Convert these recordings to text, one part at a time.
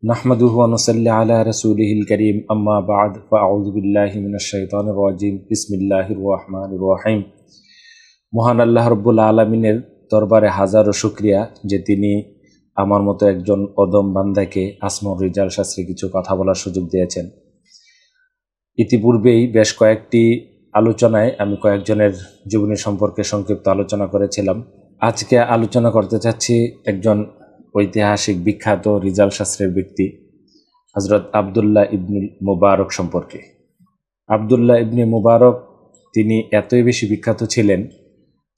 नहमदुहु व नुसल्ली अला रसूलिहिल करीम अम्मा बाद फ़अऊज़ु बिल्लाहि मिनश शैतानिर रजीम बिस्मिल्लाहिर रहमानिर रहीम। মহান আল্লাহ রব্বুল আলমিনের দরবারে হাজারো শুকরিয়া যে তিনি আমার মতো একজন অদম বান্দাকে আসমাউর রিজাল শাস্ত্রে কিছু কথা বলার সুযোগ দিয়েছেন। ইতিপূর্বেই বেশ কয়েকটি আলোচনায় আমি কয়েকজনের জীবনী সম্পর্কে সংক্ষিপ্ত আলোচনা করেছিলাম। আজকে আলোচনা করতে চাচ্ছি একজন ঐতিহাসিক বিখ্যাত রিজাল শাস্ত্রের ব্যক্তি হযরত আব্দুল্লাহ ইবনুল মুবারক সম্পর্কে। আব্দুল্লাহ ইবনে মুবারক তিনি এতই বেশি বিখ্যাত ছিলেন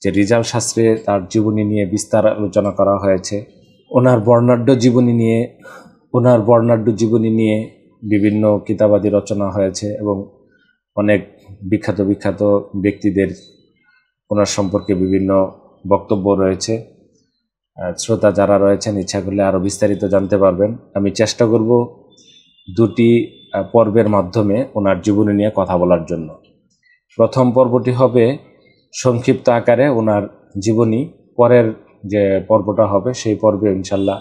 যে রিজাল শাস্ত্রে তার জীবনী নিয়ে বিস্তার আলোচনা করা হয়েছে। ওনার বর্ণাঢ্য জীবনী নিয়ে বিভিন্ন কিতাবাদি রচনা হয়েছে এবং অনেক বিখ্যাত ব্যক্তিদের ওনার সম্পর্কে বিভিন্ন বক্তব্য রয়েছে। শ্রোতা যারা রয়েছেন ইচ্ছা করলে আরও বিস্তারিত জানতে পারবেন। আমি চেষ্টা করব দুটি পর্বের মাধ্যমে ওনার জীবনী নিয়ে কথা বলার জন্য। প্রথম পর্বটি হবে সংক্ষিপ্ত আকারে ওনার জীবনী, পরের যে পর্বটা হবে সেই পর্বে ইনশাল্লাহ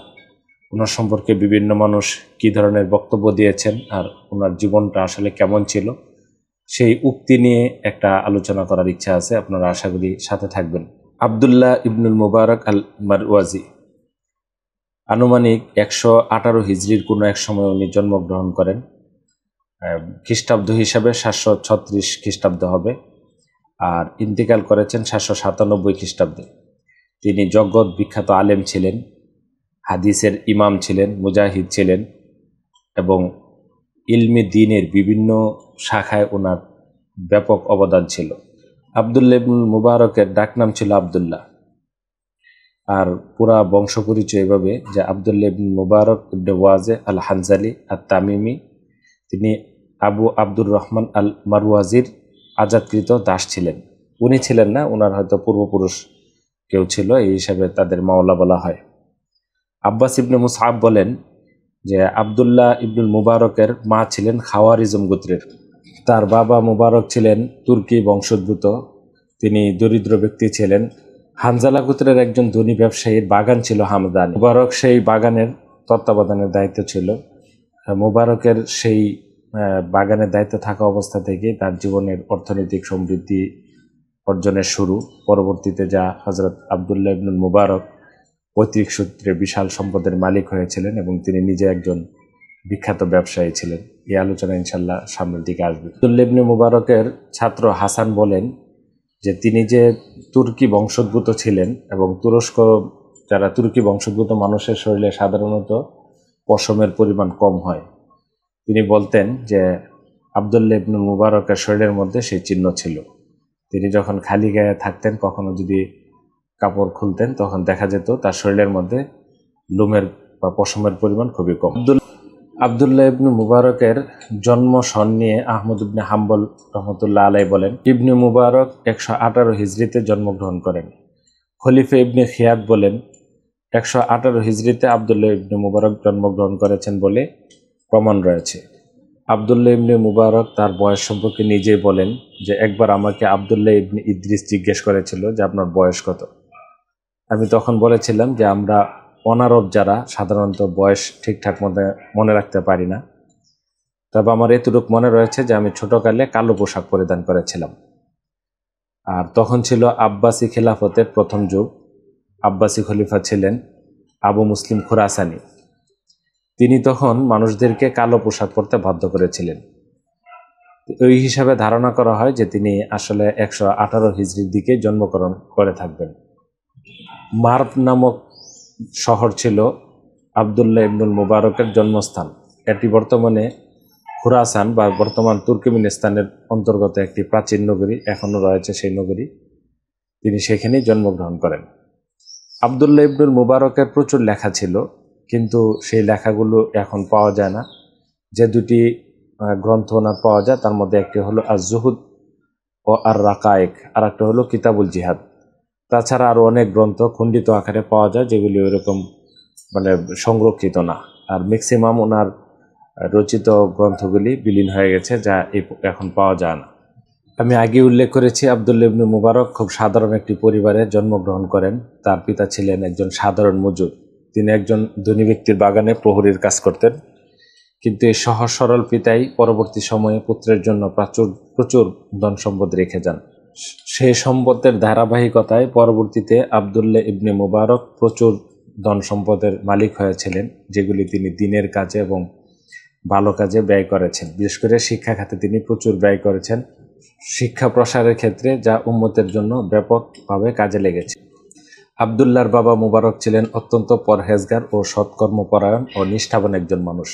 ওনার সম্পর্কে বিভিন্ন মানুষ কী ধরনের বক্তব্য দিয়েছেন আর ওনার জীবনটা আসলে কেমন ছিল সেই উক্তি নিয়ে একটা আলোচনা করার ইচ্ছা আছে। আপনারা আশা করি সাথে থাকবেন। আব্দুল্লাহ ইবনুল মুবারক আল মারওয়াজি আনুমানিক 118 হিজরির কোনো এক সময় উনি জন্মগ্রহণ করেন। খ্রিস্টাব্দ হিসাবে 736 খ্রিস্টাব্দ হবে, আর ইন্তেকাল করেছেন 797 খ্রিস্টাব্দে। তিনি জগৎ বিখ্যাত আলেম ছিলেন, হাদিসের ইমাম ছিলেন, মুজাহিদ ছিলেন এবং ইলমে দ্বীনের বিভিন্ন শাখায় ওনার ব্যাপক অবদান ছিল। আব্দুল্লাহ ইবনুল মুবারকের ডাকনাম ছিল আব্দুল্লাহ, আর পুরা বংশ পরিচয় এভাবে যে আব্দুল্লাহ ইবনুল মুবারক ইবনে ওয়াজে আল হানজালি আর তামিমি। তিনি আবু আব্দুর রহমান আল মারওয়াজির আজাদকৃত দাস ছিলেন। উনি ছিলেন না, ওনার হয়তো পূর্বপুরুষ কেউ ছিল, এই হিসাবে তাদের মাওলা বলা হয়। আব্বাস ইবনে মুসআব বলেন যে আব্দুল্লাহ ইবনুল মুবারকের মা ছিলেন খাওয়ারিজম গোত্রের। তার বাবা মুবারক ছিলেন তুর্কি বংশোদ্ভূত। তিনি দরিদ্র ব্যক্তি ছিলেন। হানজালা গোত্রের একজন ধনী ব্যবসায়ীর বাগান ছিল হামদানি। মুবারক সেই বাগানের তত্ত্বাবধানের দায়িত্ব ছিল। মুবারকের সেই বাগানের দায়িত্ব থাকা অবস্থা থেকে তার জীবনের অর্থনৈতিক সমৃদ্ধি অর্জনের শুরু। পরবর্তীতে যা হযরত আব্দুল্লাহ ইবনুল মুবারক পৈতৃক সূত্রে বিশাল সম্পদের মালিক হয়েছিলেন এবং তিনি নিজে একজন বিখ্যাত ব্যবসায়ী ছিলেন। এই আলোচনা ইনশাল্লাহ সামনের দিকে আসবে। আব্দুল্লাহ ইবনে মুবারকের ছাত্র হাসান বলেন যে তিনি যে তুর্কি বংশোদ্ভূত ছিলেন এবং যারা তুর্কি বংশোদ্ভূত মানুষের শরীরে সাধারণত পশমের পরিমাণ কম হয়। তিনি বলতেন যে আব্দুল্লাহ ইবনুল মুবারকের শরীরের মধ্যে সেই চিহ্ন ছিল। তিনি যখন খালি গায়ে থাকতেন, কখনো যদি কাপড় খুলতেন তখন দেখা যেত তার শরীরের মধ্যে লোমের বা পশমের পরিমাণ খুবই কম। আব্দুল্লাহ ইবনে মুবারকের জন্ম সন নিয়ে আহমদ ইবনে হাম্বল রহমতুল্লাহ আলাই বলেন, ইবনে মুবারক 118 হিজরিতে জন্মগ্রহণ করেন। খলিফা ইবনে খিয়াত বলেন 118 হিজরিতে আব্দুল্লাহ ইবনে মুবারক জন্মগ্রহণ করেছেন বলে প্রমাণ রয়েছে। আব্দুল্লাহ ইবনে মুবারক তার বয়স সম্পর্কে নিজেই বলেন যে একবার আমাকে আব্দুল্লাহ ইবনে ইদ্রিস জিজ্ঞেস করেছিল যে আপনার বয়স কত। আমি তখন বলেছিলাম যে আমরা অনারব যারা সাধারণত বয়স ঠিকঠাক মনে রাখতে পারি না, তবে আমার এতটুকু মনে রয়েছে যে আমি ছোটকালে কালো পোশাক পরিধান করেছিলাম। আর তখন ছিল আব্বাসি খেলাফতের প্রথম যুগ। আব্বাসি খলিফা ছিলেন আবু মুসলিম খুরাসানি। তিনি তখন মানুষদেরকে কালো পোশাক পরতে বাধ্য করেছিলেন। ওই হিসাবে ধারণা করা হয় যে তিনি আসলে 118 হিজরির দিকে জন্মগ্রহণ করে থাকবেন। মার্ব নামক শহর ছিল আব্দুল্লাহ ইবনুল মুবারকের জন্মস্থান। এটি বর্তমানে খুরাসান বা বর্তমান তুর্কমেনিস্তানের অন্তর্গত একটি প্রাচীন নগরী, এখনও রয়েছে সেই নগরী। তিনি সেখানেই জন্মগ্রহণ করেন। আব্দুল্লাহ ইবনুল মুবারকের প্রচুর লেখা ছিল, কিন্তু সেই লেখাগুলো এখন পাওয়া যায় না। যে দুটি গ্রন্থ ওনার পাওয়া যায় তার মধ্যে একটি হলো আজ-জুহুদ ও আর রাকায়েক, আর একটা হলো কিতাবুল জিহাদ। তাছাড়া আরও অনেক গ্রন্থ খণ্ডিত আকারে পাওয়া যায় যেগুলি ওইরকম সংরক্ষিত না। আর ম্যাক্সিমাম ওনার রচিত গ্রন্থগুলি বিলীন হয়ে গেছে, যা এখন পাওয়া যায় না। আমি আগে উল্লেখ করেছি আব্দুল্লাহ ইবনে মুবারক খুব সাধারণ একটি পরিবারে জন্মগ্রহণ করেন। তার পিতা ছিলেন একজন সাধারণ মজুর। তিনি একজন ধনী ব্যক্তির বাগানে প্রহরীর কাজ করতেন, কিন্তু এই সহজ সরল পিতাই পরবর্তী সময়ে পুত্রের জন্য প্রচুর ধন সম্পদ রেখে যান। সেই সম্পদের ধারাবাহিকতায় পরবর্তীতে আবদুল্লাহ ইবনে মুবারক প্রচুর ধন সম্পদের মালিক হয়েছিলেন, যেগুলি তিনি দিনের কাজে এবং ভালো কাজে ব্যয় করেছেন। বিশেষ করে শিক্ষা খাতে তিনি প্রচুর ব্যয় করেছেন, শিক্ষা প্রসারের ক্ষেত্রে, যা উম্মতের জন্য ব্যাপকভাবে কাজে লেগেছে। আবদুল্লাহর বাবা মুবারক ছিলেন অত্যন্ত পরহেজগার ও সৎকর্মপরায়ণ ও নিষ্ঠাবান একজন মানুষ।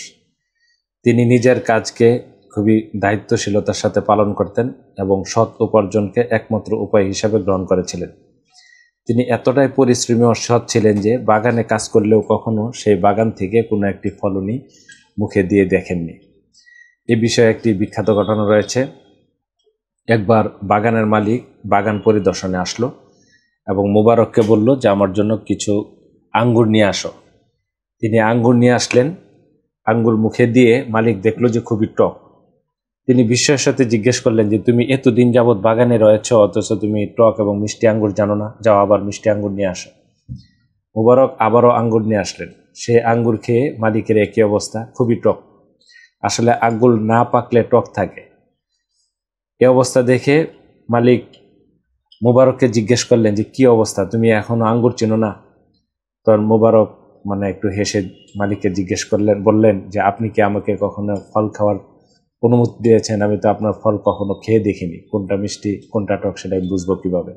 তিনি নিজের কাজকে খুবই দায়িত্বশীলতার সাথে পালন করতেন এবং সৎ উপার্জনকে একমাত্র উপায় হিসাবে গ্রহণ করেছিলেন। তিনি এতটাই পরিশ্রমী ও সৎ ছিলেন যে বাগানে কাজ করলেও কখনো সেই বাগান থেকে কোনো একটি ফলনই মুখে দিয়ে দেখেননি। এ বিষয়ে একটি বিখ্যাত ঘটনা রয়েছে। একবার বাগানের মালিক বাগান পরিদর্শনে আসলো এবং মুবারককে বলল যে আমার জন্য কিছু আঙ্গুর নিয়ে আসো। তিনি আঙ্গুর নিয়ে আসলেন। আঙ্গুর মুখে দিয়ে মালিক দেখলো যে খুবই টক। তিনি বিস্ময়ের সাথে জিজ্ঞেস করলেন যে তুমি এতদিন যাবৎ বাগানে রয়েছ, অথচ তুমি টক এবং মিষ্টি আঙ্গুর জানো না, যাও আবার মিষ্টি আঙ্গুর নিয়ে আসো। মুবারক আবারও আঙ্গুর নিয়ে আসলেন। সে আঙ্গুর খেয়ে মালিকের একই অবস্থা, খুবই টক। আসলে আঙ্গুর না পাকলে টক থাকে। এই অবস্থা দেখে মালিক মুবারককে জিজ্ঞেস করলেন যে কি অবস্থা, তুমি এখনো আঙ্গুর চেনো না? তখন মুবারক একটু হেসে মালিককে জিজ্ঞেস বললেন যে আপনি কি আমাকে কখনো ফল খাওয়ার অনুমতি দিয়েছেন? আমি তো আপনার ফল কখনো খেয়ে দেখিনি, কোনটা মিষ্টি কোনটা টক সেটা বুঝবো কিভাবে?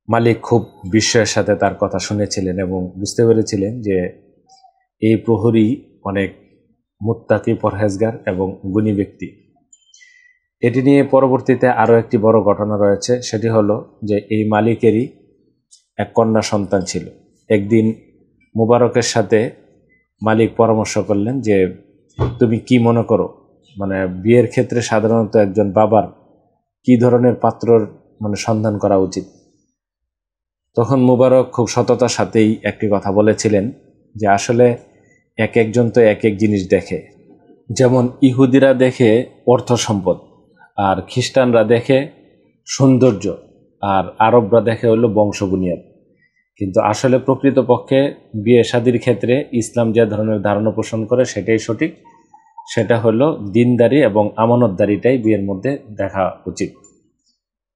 মালিক খুব বিস্ময়ের সাথে তার কথা শুনেছিলেন এবং বুঝতে পেরেছিলেন যে এই প্রহরী অনেক মুত্তাকি, পরহেজগার এবং গুণী ব্যক্তি। এটি নিয়ে পরবর্তীতে আরও একটি বড় ঘটনা রয়েছে। সেটি হলো যে এই মালিকেরই এক কন্যা সন্তান ছিল। একদিন মুবারকের সাথে মালিক পরামর্শ করলেন যে তুমি কি মনে করো, বিয়ের ক্ষেত্রে সাধারণত একজন বাবার কি ধরনের পাত্রর সন্ধান করা উচিত? তখন মুবারক খুব সততার সাথেই একটি কথা বলেছিলেন যে আসলে এক একজন তো এক এক জিনিস দেখে। যেমন ইহুদিরা দেখে অর্থ সম্পদ, আর খ্রিস্টানরা দেখে সৌন্দর্য, আর আরবরা দেখে হলো বংশ বুনিয়াদ। কিন্তু আসলে প্রকৃতপক্ষে বিয়ে শাদীর ক্ষেত্রে ইসলাম যে ধরনের ধারণা পোষণ করে সেটাই সঠিক। সেটা হলো দিনদারি এবং আমানতদারিটাই বিয়ের মধ্যে দেখা উচিত।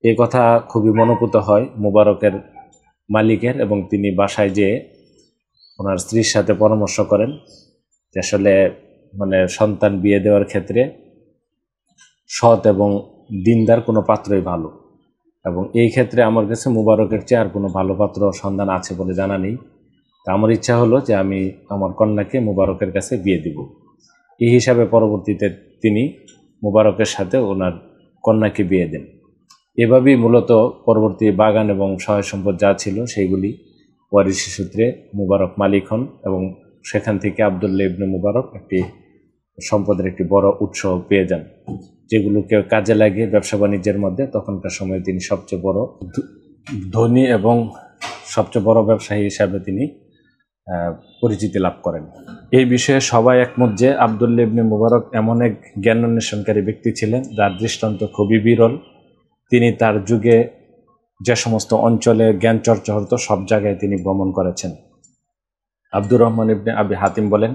এই কথা খুবই মনোপুত হয় মুবারকের মালিকের, এবং তিনি বাসায় যেয়ে ওনার স্ত্রীর সাথে পরামর্শ করেন যে আসলে সন্তান বিয়ে দেওয়ার ক্ষেত্রে সৎ এবং দিনদার কোনো পাত্রই ভালো, এবং এই ক্ষেত্রে আমার কাছে মুবারকের চেয়ে আর কোনো ভালো পাত্র সন্ধান আছে বলে জানা নেই। তা আমার ইচ্ছা হলো যে আমি আমার কন্যাকে মুবারকের কাছে বিয়ে দিব। এই হিসাবে পরবর্তীতে তিনি মুবারকের সাথে ওনার কন্যাকে বিয়ে দেন। এভাবেই মূলত পরবর্তী বাগান এবং সহায় সম্পদ যা ছিল সেইগুলি ওয়ারিশি সূত্রে মুবারক মালিক হন, এবং সেখান থেকে আবদুল্লাহ ইবনে মুবারক একটি সম্পদের একটি বড় উৎস পেয়ে যান, যেগুলোকে কাজে লাগিয়ে ব্যবসা বাণিজ্যের মধ্যে তখনকার সময়ে তিনি সবচেয়ে বড় ধনী এবং সবচেয়ে বড় ব্যবসায়ী হিসাবে তিনি পরিচিতি লাভ করেন। এই বিষয়ে সবাই একমত যে আবদুল্লাহ ইবনে মুবারক এমন এক জ্ঞান অন্বেষণকারী ব্যক্তি ছিলেন যার দৃষ্টান্ত খুবই বিরল। তিনি তার যুগে যে সমস্ত অঞ্চলে জ্ঞান চর্চা হতো সব জায়গায় তিনি ভ্রমণ করেছেন। আব্দুর রহমান ইবনে আবি হাতিম বলেন,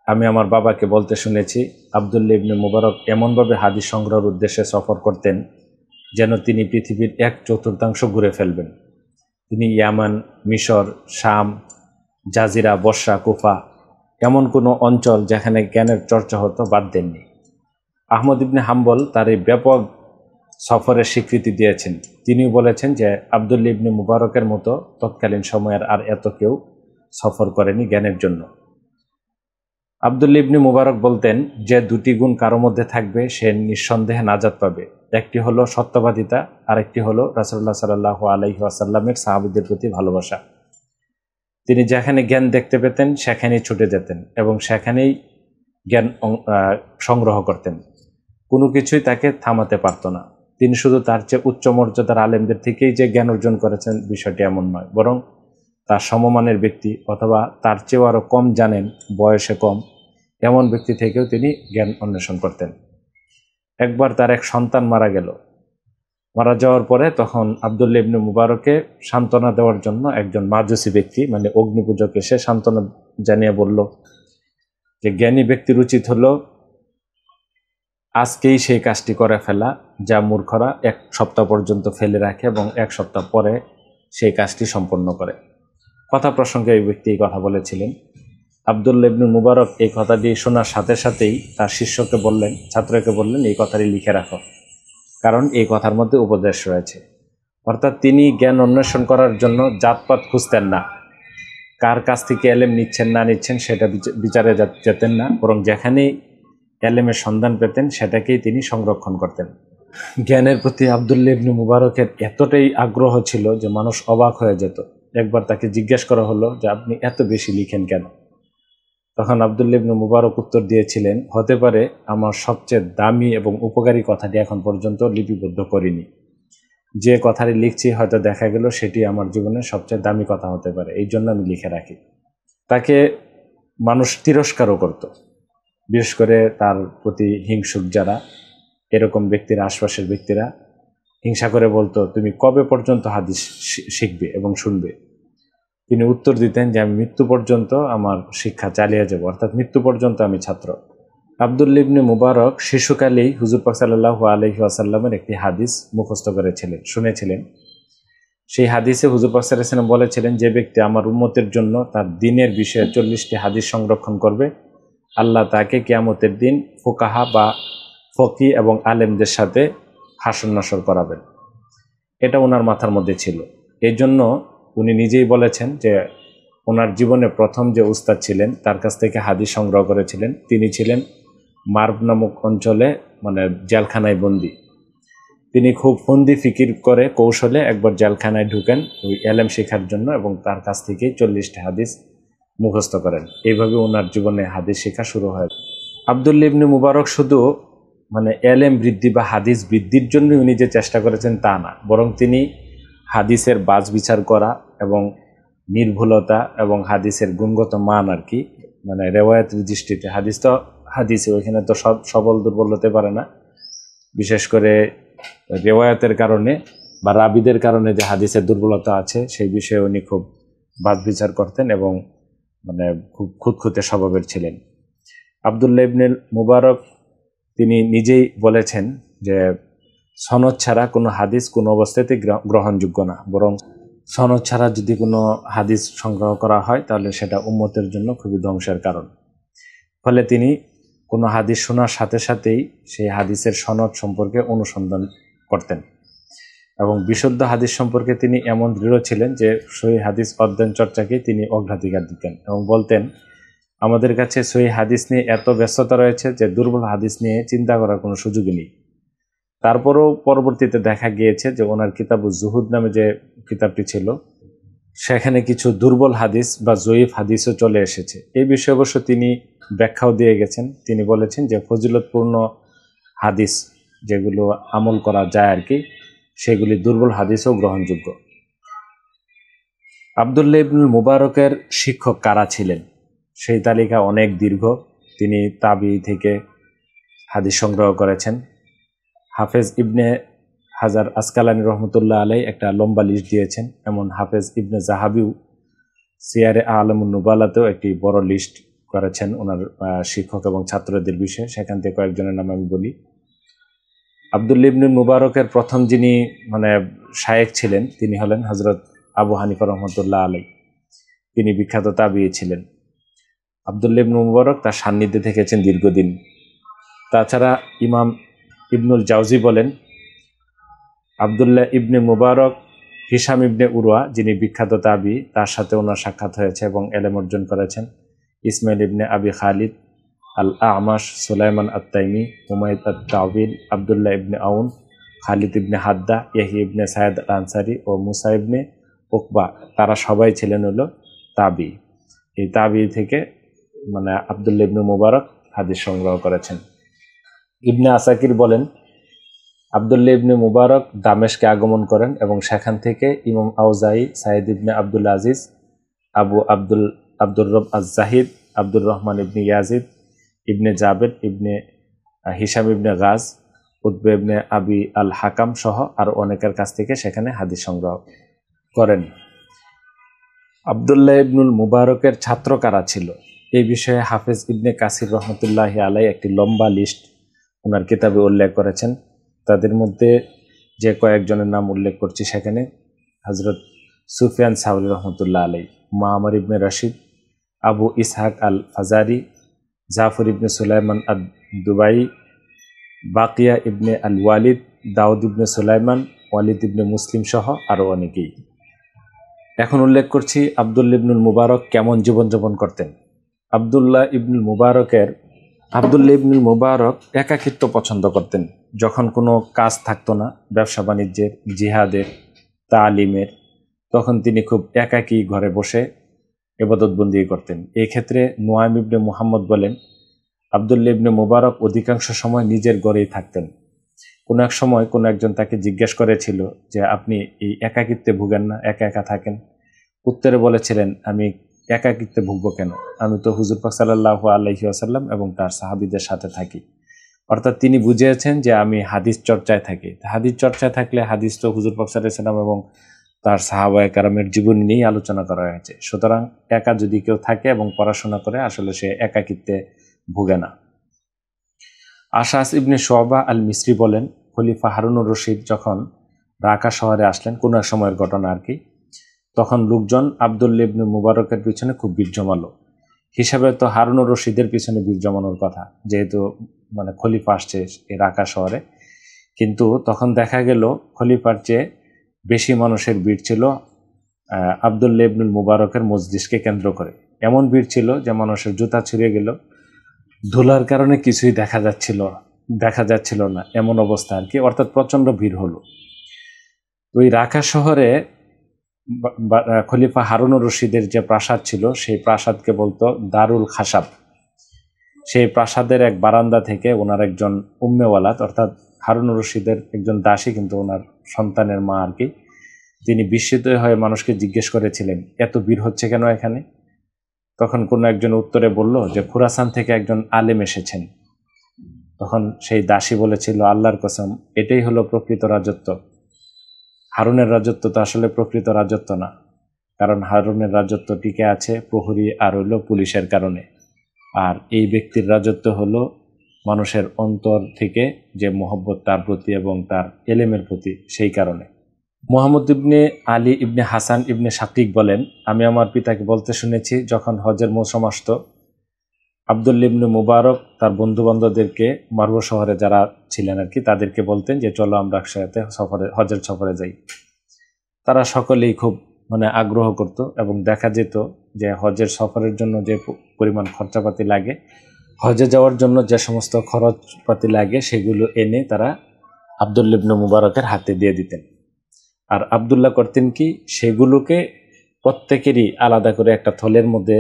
আমি আমার বাবাকে বলতে শুনেছি আবদুল্লাহ ইবনে মুবারক এমনভাবে হাদিস সংগ্রহের উদ্দেশ্যে সফর করতেন যেন তিনি পৃথিবীর 1/4 ঘুরে ফেলবেন। তিনি ইয়ামান, মিশর, শাম, জাজিরা, বসরা, কুফা এমন কোনো অঞ্চল যেখানে জ্ঞানের চর্চা হতো বাদ দেননি। আহমদ ইবনে হাম্বল তার এই ব্যাপক সফরের স্বীকৃতি দিয়েছেন। তিনিও বলেছেন যে আবদুল্লাহ ইবনে মুবারকের মতো তৎকালীন সময়ের আর এত কেউ সফর করেনি জ্ঞানের জন্য। আবদুল্লাহ ইবনে মুবারক বলতেন, যে দুটি গুণ কারো মধ্যে থাকবে সে নিঃসন্দেহে নাজাত পাবে। একটি হলো সত্যবাদিতা, আরেকটি হলো রাসূলুল্লাহ সাল্লাল্লাহু আলাইহি ওয়াসাল্লামের সাহাবীদের প্রতি ভালোবাসা। তিনি যেখানে জ্ঞান দেখতে পেতেন সেখানেই ছুটে যেতেন এবং সেখানেই জ্ঞান সংগ্রহ করতেন। কোনো কিছুই তাকে থামাতে পারত না। তিনি শুধু তার চেয়ে উচ্চ মর্যাদার আলেমদের থেকেই যে জ্ঞান অর্জন করেছেন বিষয়টি এমন নয়, বরং তার সমমানের ব্যক্তি অথবা তার চেয়েও আরও কম জানেন, বয়সে কম, এমন ব্যক্তি থেকেও তিনি জ্ঞান অন্বেষণ করতেন। একবার তার এক সন্তান মারা গেল। মারা যাওয়ার পরে তখন আব্দুল্লাহ ইবনে মুবারককে সান্ত্বনা দেওয়ার জন্য একজন মাজুসি ব্যক্তি মানে অগ্নিপূজক এসে সান্ত্বনা জানিয়ে বলল যে জ্ঞানী ব্যক্তির উচিত হলো আজকেই সেই কাজটি করে ফেলা যা মূর্খরা 1 সপ্তাহ পর্যন্ত ফেলে রাখে এবং 1 সপ্তাহ পরে সেই কাজটি সম্পন্ন করে। কথা প্রসঙ্গে এই ব্যক্তি এই কথা বলেছিলেন। আব্দুল্লাহ ইবনে মুবারক এই কথাটি শোনার সাথে সাথেই তার শিষ্যকে বললেন, ছাত্রকে বললেন, এই কথাটি লিখে রাখো, কারণ এই কথার মধ্যে উপদেশ রয়েছে। অর্থাৎ তিনি জ্ঞান অন্বেষণ করার জন্য জাতপাত খুঁজতেন না, কার কাছ থেকে এলেম নিচ্ছেন না নিচ্ছেন সেটা বিচারে যেতেন না, বরং যেখানেই এলেমের সন্ধান পেতেন সেটাকেই তিনি সংরক্ষণ করতেন। জ্ঞানের প্রতি আব্দুল্লাহ ইবনে মুবারকের এতটাই আগ্রহ ছিল যে মানুষ অবাক হয়ে যেত। একবার তাকে জিজ্ঞেস করা হলো যে আপনি এত বেশি লিখেন কেন? তখন আব্দুল্লাহ ইবনে মুবারক উত্তর দিয়েছিলেন, হতে পারে আমার সবচেয়ে দামি এবং উপকারী কথাটি এখন পর্যন্ত লিপিবদ্ধ করিনি, যে কথাটি লিখছি হয়তো দেখা গেল সেটি আমার জীবনের সবচেয়ে দামি কথা হতে পারে, এই জন্য আমি লিখে রাখি। তাকে মানুষ তিরস্কারও করত, বিশেষ করে তার প্রতি হিংসুক যারা, এরকম ব্যক্তিরা, আশপাশের ব্যক্তিরা হিংসা করে বলতো, তুমি কবে পর্যন্ত হাদিস শিখবে এবং শুনবে? তিনি উত্তর দিতেন যে আমি মৃত্যু পর্যন্ত আমার শিক্ষা চালিয়ে যাব, অর্থাৎ মৃত্যু পর্যন্ত আমি ছাত্র। আব্দুল্লাহ ইবনে মুবারক শিশুকালেই হুজুর পাক সাল্লাল্লাহু আলাইহি ওয়াসাল্লামের একটি হাদিস মুখস্থ করেছিলেন, শুনেছিলেন। সেই হাদিসে হুজুর পাক সাল্লাল্লাহু আলাইহি ওয়াসাল্লাম বলেছিলেন, যে ব্যক্তি আমার উম্মতের জন্য তার দ্বীনের বিষয়ে 40টি হাদিস সংরক্ষণ করবে, আল্লাহ তাকে কিয়ামতের দিন ফুকাহা বা ফকি এবং আলেমদের সাথে হাসর নাসর করাবেন। এটা ওনার মাথার মধ্যে ছিল। এই জন্য উনি নিজেই বলেছেন যে ওনার জীবনে প্রথম যে উস্তাদ ছিলেন তার কাছ থেকে হাদিস সংগ্রহ করেছিলেন, তিনি ছিলেন মার্ব নামক অঞ্চলে, মানে জেলখানায় বন্দী। তিনি খুব ফন্দি ফিকির করে কৌশলে একবার জেলখানায় ঢুকেন ওই এলেম শেখার জন্য এবং তার কাছ থেকেই 40টি হাদিস মুখস্থ করেন। এইভাবে ওনার জীবনে হাদিস শেখা শুরু হয়। আব্দুল্লাহ ইবনে মুবারক শুধু মানে এলেম বৃদ্ধি বা হাদিস বৃদ্ধির জন্য উনি যে চেষ্টা করেছেন তা না, বরং তিনি হাদিসের বাছ বিচার করা এবং নির্ভুলতা এবং হাদিসের গুণগত মান আর কি, মানে রেওয়ায়াতের দৃষ্টিতে হাদিস তো হাদিসে, ওইখানে তো সব সবল দুর্বল হতে পারে না, বিশেষ করে রেওয়ায়াতের কারণে বা রাবিদের কারণে যে হাদিসের দুর্বলতা আছে সেই বিষয়ে উনি খুব বাছ বিচার করতেন এবং মানে খুব খুঁতখুঁতে স্বভাবের ছিলেন। আব্দুল্লাহ ইবনে মুবারক তিনি নিজেই বলেছেন যে সনদ ছাড়া কোনো হাদিস কোনো অবস্থাতেই গ্রহণযোগ্য না, বরং সনদ ছাড়া যদি কোনো হাদিস সংগ্রহ করা হয় তাহলে সেটা উম্মতের জন্য খুবই ধ্বংসের কারণ। ফলে তিনি কোনো হাদিস শোনার সাথে সাথেই সেই হাদিসের সনদ সম্পর্কে অনুসন্ধান করতেন এবং বিশুদ্ধ হাদিস সম্পর্কে তিনি এমন দৃঢ় ছিলেন যে সহিহ হাদিস অধ্যয়ন চর্চাকে তিনি অগ্রাধিকার দিতেন এবং বলতেন, আমাদের কাছে সহিহ হাদিস নিয়ে এত ব্যস্ততা রয়েছে যে দুর্বল হাদিস নিয়ে চিন্তা করার কোনো সুযোগই নেই। তারপরেও পরবর্তীতে দেখা গিয়েছে যে ওনার কিতাবুজ জুহুদ নামে যে কিতাবটি ছিল সেখানে কিছু দুর্বল হাদিস বা জয়ীফ হাদিসও চলে এসেছে। এই বিষয়ে অবশ্য তিনি ব্যাখ্যাও দিয়ে গেছেন। তিনি বলেছেন যে ফজিলতপূর্ণ হাদিস যেগুলো আমল করা যায় আর কি, সেগুলি দুর্বল হাদিসও গ্রহণযোগ্য। আব্দুল্লাহ ইবনুল মুবারকের শিক্ষক কারা ছিলেন সেই তালিকা অনেক দীর্ঘ। তিনি তাবি থেকে হাদিস সংগ্রহ করেছেন। হাফেজ ইবনে হাজার আসকালানি রহমতুল্লাহ আলাই একটা লম্বা লিস্ট দিয়েছেন, এমন হাফেজ ইবনে জাহাবিও সিয়ারে আলমুন নুবালাতেও একটি বড় লিস্ট করেছেন ওনার শিক্ষক এবং ছাত্রদের বিষয়ে। সেখান থেকে কয়েকজনের নাম আমি বলি। আব্দুল্লাহ ইবনে মুবারকের প্রথম যিনি মানে শায়েখ ছিলেন তিনি হলেন হজরত আবু হানিফা রহমতুল্লাহ আলাই। তিনি বিখ্যাত তাবিঈ ছিলেন। আব্দুল্লাহ ইবনে মুবারক তার সান্নিধ্যে থেকেছেন দীর্ঘদিন। তাছাড়া ইমাম ইবনুল জাউজি বলেন, আব্দুল্লাহ ইবনে মুবারক হিশাম ইবনে উরওয়া যিনি বিখ্যাত তাবিঈ, তার সাথে ওনার সাক্ষাৎ হয়েছে এবং এলেম অর্জন করেছেন। ইসমাইল ইবনে আবি খালিদ, আল আমাশ, সুলাইমান আত-তাইমি, হুমায়দ আত-তাওবিল, আব্দুল্লাহ ইবনে আউন, খালিদ ইবনে হাদ্দা, ইয়াহি ইবনে সায়েদ আল আনসারি ও মুসা ইবনে উকবা, তারা সবাই ছিলেন হলো তাবিঈ। এই তাবিঈ থেকে মানে আব্দুল্লাহ ইবনে মুবারক হাদিস সংগ্রহ করেছেন। ইবনে আসাকির বলেন, আব্দুল্লাহ ইবনে মুবারক দামেশকে আগমন করেন এবং সেখান থেকে ইমাম আউজাই, সাইদ ইবনে আব্দুল আজিজ, আব্দুর রব আজ-জাহিদ, আব্দুর রহমান ইবনে ইয়াজিদ, ইবনে জাবেদ, ইবনে হিশাম ইবনে গাজ উতবা ইবনে আবি আল হাকাম সহ আর অনেকের কাছ থেকে সেখানে হাদিস সংগ্রহ করেন। আবদুল্লাহ ইবনুল মুবারকের ছাত্র কারা ছিল এই বিষয়ে হাফেজ ইবনে কাসির রহমতুল্লাহি আলাই একটি লম্বা লিস্ট ওনার কিতাবে উল্লেখ করেছেন। তাদের মধ্যে যে কয়েকজনের নাম উল্লেখ করছি সেখানে হযরত সুফিয়ান সাউরি রহমতুল্লাহ আলাই, মামার ইবনে রশিদ, আবু ইসহাক আল ফাজারি, জাফর ইবনে সুলাইমান আদ দুবাই, বাকিয়া ইবনে আল ওয়ালিদ, দাউদ ইবনে সুলাইমান, ওয়ালিদ ইবনে মুসলিম সহ আরও অনেকেই। এখন উল্লেখ করছি আবদুল্লাহ ইবনুল মুবারক কেমন জীবনযাপন করতেন। আবদুল্লাহ ইবনুল মুবারক একাকিত্ব পছন্দ করতেন। যখন কোনো কাজ থাকতো না, ব্যবসা বাণিজ্যের, জিহাদের, তালিমের, তখন তিনি খুব একাকী ঘরে বসে ইবাদতবন্দি করতেন। এই ক্ষেত্রে নুয়াইম ইবনে মুহাম্মদ বলেন, আবদুল্লাহ ইবনে মুবারক অধিকাংশ সময় নিজের ঘরেই থাকতেন। কোনো এক সময় কোনো একজন তাকে জিজ্ঞেস করেছিল যে আপনি এই একাকিত্বে ভুগেন না, একা একা থাকেন? উত্তরে বলেছিলেন, আমি একাকিত্বে ভুগবো কেন, আমি তো হুজুর পাক সাল্লাল্লাহু আলাইহি ওয়াসাল্লাম এবং তার সাহাবীদের সাথে থাকি। অর্থাৎ তিনি বুঝিয়েছেন যে আমি হাদিস চর্চায় থাকি। হাদিস চর্চায় থাকলে হাদিস তো হুজুর পাক সাল্লাল্লাহু আলাইহি ওয়াসাল্লাম এবং তার সাহাবায়ে কেরামের জীবন নিয়েই আলোচনা করা হয়েছে। সুতরাং একা যদি কেউ থাকে এবং পড়াশোনা করে, আসলে সে একাকিত্বে ভুগে না। আশআস ইবনে শুআবা আল মিসরি বলেন, খলিফা হারুনুর রশিদ যখন রাকা শহরে আসলেন, কোনো এক সময়ের ঘটনা আর কি, তখন লোকজন আবদুল্লাহ ইবনে মুবারকের পিছনে খুব ভিড় জমালো। হিসাবে তো হারুনুর রশিদের পিছনে ভিড় জমানোর কথা, যেহেতু খলিফা আসছে এই রাকা শহরে। কিন্তু তখন দেখা গেল খলিফার চেয়ে বেশি মানুষের ভিড় ছিল আবদুল্লাহ ইবনুল মুবারকের মজলিসকে কেন্দ্র করে। এমন ভিড় ছিল যে মানুষের জুতা ছিঁড়ে গেল, ধুলার কারণে কিছুই দেখা যাচ্ছিল না, এমন অবস্থা আর কি। অর্থাৎ প্রচণ্ড ভিড় হলো। ওই রাকা শহরে খলিফা হারুনুর রশিদের যে প্রাসাদ ছিল, সেই প্রাসাদকে বলতো দারুল খাসাব। সেই প্রাসাদের এক বারান্দা থেকে ওনার একজন উম্মেওয়ালাদ, অর্থাৎ হারুনুর রশিদের একজন দাসী, কিন্তু ওনার সন্তানের মা আর কি, তিনি বিস্মিত হয়ে মানুষকে জিজ্ঞেস করেছিলেন, এত ভিড় হচ্ছে কেন এখানে? তখন কোনো একজন উত্তরে বলল যে খুরাসান থেকে একজন আলেম এসেছেন। তখন সেই দাসী বলেছিল, আল্লাহর কসম, এটাই হলো প্রকৃত রাজত্ব। হারুনের রাজত্ব তো আসলে প্রকৃত রাজত্ব না, কারণ হারুনের রাজত্ব টিকে আছে প্রহরী আর হলো পুলিশের কারণে। আর এই ব্যক্তির রাজত্ব হলো মানুষের অন্তর থেকে যে মোহব্বত তার প্রতি এবং তার এলেমের প্রতি, সেই কারণে। মুহাম্মদ ইবনে আলী ইবনে হাসান ইবনে শাকিক বলেন, আমি আমার পিতাকে বলতে শুনেছি, যখন হজের মৌসুম আসত, আবদুল্লাহ ইবনে মুবারক তার বন্ধুবান্ধবদেরকে মারুয়া শহরে যারা ছিলেন আর কি, তাদেরকে বলতেন যে চলো আমরা একসাথে হজের সফরে যাই। তারা সকলেই খুব আগ্রহ করত এবং দেখা যেত যে হজের সফরের জন্য যে পরিমাণ খরচাপাতি লাগে, হজে যাওয়ার জন্য যে সমস্ত খরচপাতি লাগে, সেগুলো এনে তারা আবদুল্লাহ ইবনে মুবারকের হাতে দিয়ে দিতেন। আর আবদুল্লাহ করতেন কি, সেগুলোকে প্রত্যেকেরই আলাদা করে একটা থলের মধ্যে